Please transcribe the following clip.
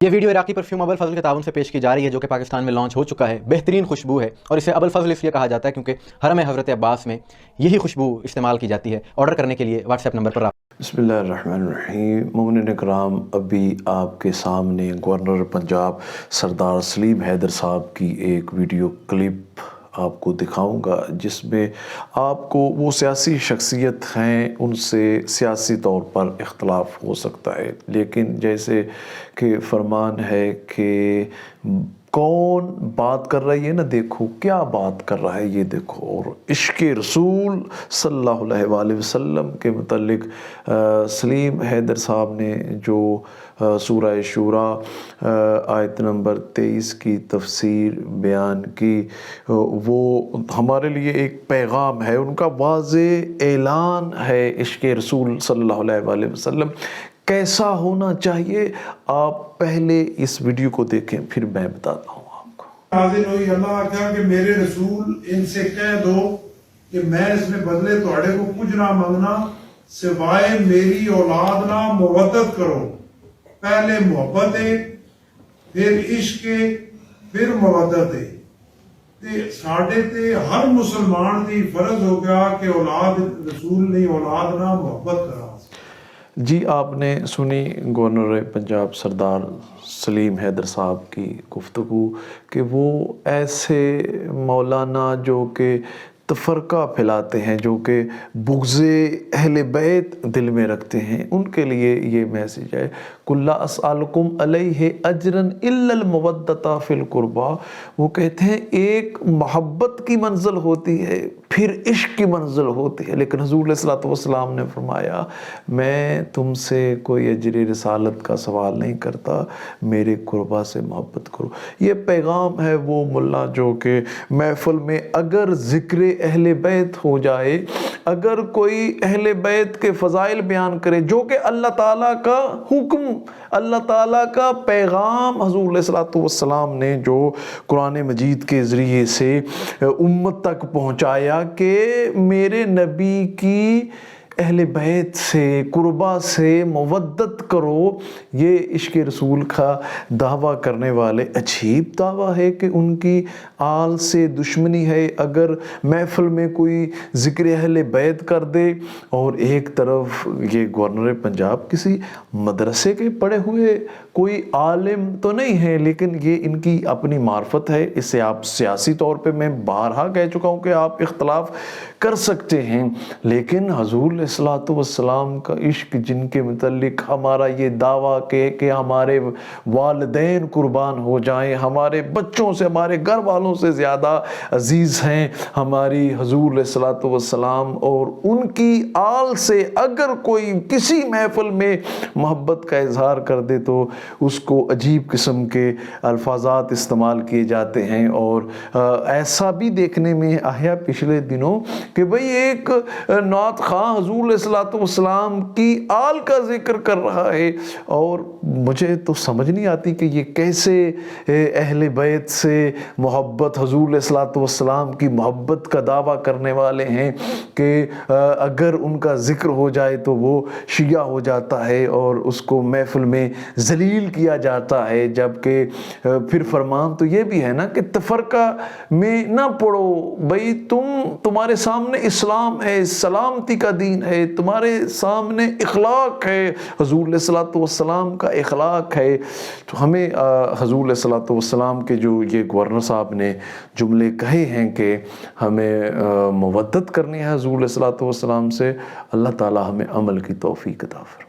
یہ ویڈیو عراقی پرفیوم ابو الفضل کے تعاون سے پیش کی جا رہی ہے، جو کہ پاکستان میں لانچ ہو چکا ہے۔ بہترین خوشبو ہے اور اسے ابو الفضل اس لیے کہا جاتا ہے کیونکہ حرم حضرت عباس میں یہی خوشبو استعمال کی جاتی ہے۔ آرڈر کرنے کے لیے واٹس ایپ نمبر پر بسم اللہ الرحمن الرحیم۔ مومنین اکرام، ابھی آپ کے سامنے گورنر پنجاب سردار سلیم حیدر صاحب کی ایک ویڈیو کلپ آپ کو دکھاؤں گا، جس میں آپ کو وہ سیاسی شخصیت ہیں، ان سے سیاسی طور پر اختلاف ہو سکتا ہے، لیکن جیسے کہ فرمان ہے کہ کون بات کر رہی ہے نا، دیکھو کیا بات کر رہا ہے، یہ دیکھو۔ اور عشق رسول صلی اللہ علیہ وآلہ وسلم کے متعلق سلیم حیدر صاحب نے جو سورہ شورى آیت نمبر 23 کی تفسیر بیان کی، وہ ہمارے لیے ایک پیغام ہے، ان کا واضح اعلان ہے۔ عشق رسول صلی اللہ علیہ وآلہ وسلم کیسا ہونا چاہیے، آپ پہلے اس ویڈیو کو دیکھیں، پھر میں بتاتا ہوں آپ کو۔ حاضر ہوئی اللہ آکھا کہ میرے رسول ان سے کہہ دو کہ میں اس میں بدلے توڑے کو کچھ نہ منگنا سوائے میری اولاد نہ مودت کرو۔ پہلے محبت ہے، پھر عشق ہے، پھر مودت ہے۔ ساڑھے تے ہر مسلمان دی فرض ہو گیا کہ اولاد رسول نہیں، اولاد نہ محبت کرا۔ جی، آپ نے سنی گورنر پنجاب سردار سلیم حیدر صاحب کی گفتگو کہ وہ ایسے مولانا جو کہ تفرقہ پھیلاتے ہیں، جو کہ بغض اہل بیت دل میں رکھتے ہیں، ان کے لیے یہ میسیج ہے۔ قُلْ لَا أَسْأَلُكُمْ عَلَيْهِ أَجْرًا إِلَّا الْمَوَدَّةَ فِي الْقُرْبَى۔ وہ کہتے ہیں ایک محبت کی منزل ہوتی ہے، پھر عشق کی منزل ہوتی ہے، لیکن حضور علیہ الصلوۃ والسلام نے فرمایا میں تم سے کوئی اجر رسالت کا سوال نہیں کرتا، میرے قربا سے محبت کرو۔ یہ پیغام ہے وہ ملا جو کہ محفل میں اگر ذکر اہل بیت ہو جائے، اگر کوئی اہل بیت کے فضائل بیان کرے، جو کہ اللہ تعالیٰ کا حکم، اللہ تعالیٰ کا پیغام حضور علیہ الصلوۃ والسلام نے جو قرآن مجید کے ذریعے سے امت تک پہنچایا کہ میرے نبی کی اہل بیت سے، قربا سے مودت کرو، یہ عشق رسول کا دعویٰ کرنے والے عجیب دعویٰ ہے کہ ان کی آل سے دشمنی ہے۔ اگر محفل میں کوئی ذکر اہل بیت کر دے، اور ایک طرف یہ گورنر پنجاب کسی مدرسے کے پڑھے ہوئے کوئی عالم تو نہیں ہے، لیکن یہ ان کی اپنی معرفت ہے، اس سے آپ سیاسی طور پہ میں بارہا کہہ چکا ہوں کہ آپ اختلاف کر سکتے ہیں، لیکن حضور علیہ الصلوۃ والسلام کا عشق جن کے متعلق ہمارا یہ دعویٰ کہ ہمارے والدین قربان ہو جائیں، ہمارے بچوں سے، ہمارے گھر والوں سے زیادہ عزیز ہیں ہماری حضور علیہ الصلوۃ والسلام، اور ان کی آل سے اگر کوئی کسی محفل میں محبت کا اظہار کر دے تو اس کو عجیب قسم کے الفاظات استعمال کیے جاتے ہیں۔ اور ایسا بھی دیکھنے میں آیا پچھلے دنوں کہ بھئی ایک نعت خواں حضور علیہ الصلوۃ والسلام کی آل کا ذکر کر رہا ہے، اور مجھے تو سمجھ نہیں آتی کہ یہ کیسے اہل بیت سے محبت، حضور علیہ الصلوۃ والسلام کی محبت کا دعویٰ کرنے والے ہیں کہ اگر ان کا ذکر ہو جائے تو وہ شیعہ ہو جاتا ہے اور اس کو محفل میں ذلیل کیا جاتا ہے، جبکہ پھر فرمان تو یہ بھی ہے نا کہ تفرقہ میں نہ پڑو، بھئی تمہارے سامنے اسلام ہے، سلامتی کا دین ہے، تمہارے سامنے اخلاق ہے، حضور علیہ الصلوۃ والسلام کا اخلاق ہے۔ تو ہمیں حضور علیہ الصلوۃ والسلام کے جو یہ گورنر صاحب نے جملے کہے ہیں کہ ہمیں مودت کرنی ہے حضور علیہ الصلوۃ والسلام سے، اللہ تعالی ہمیں عمل کی توفیق عطا فرمائے۔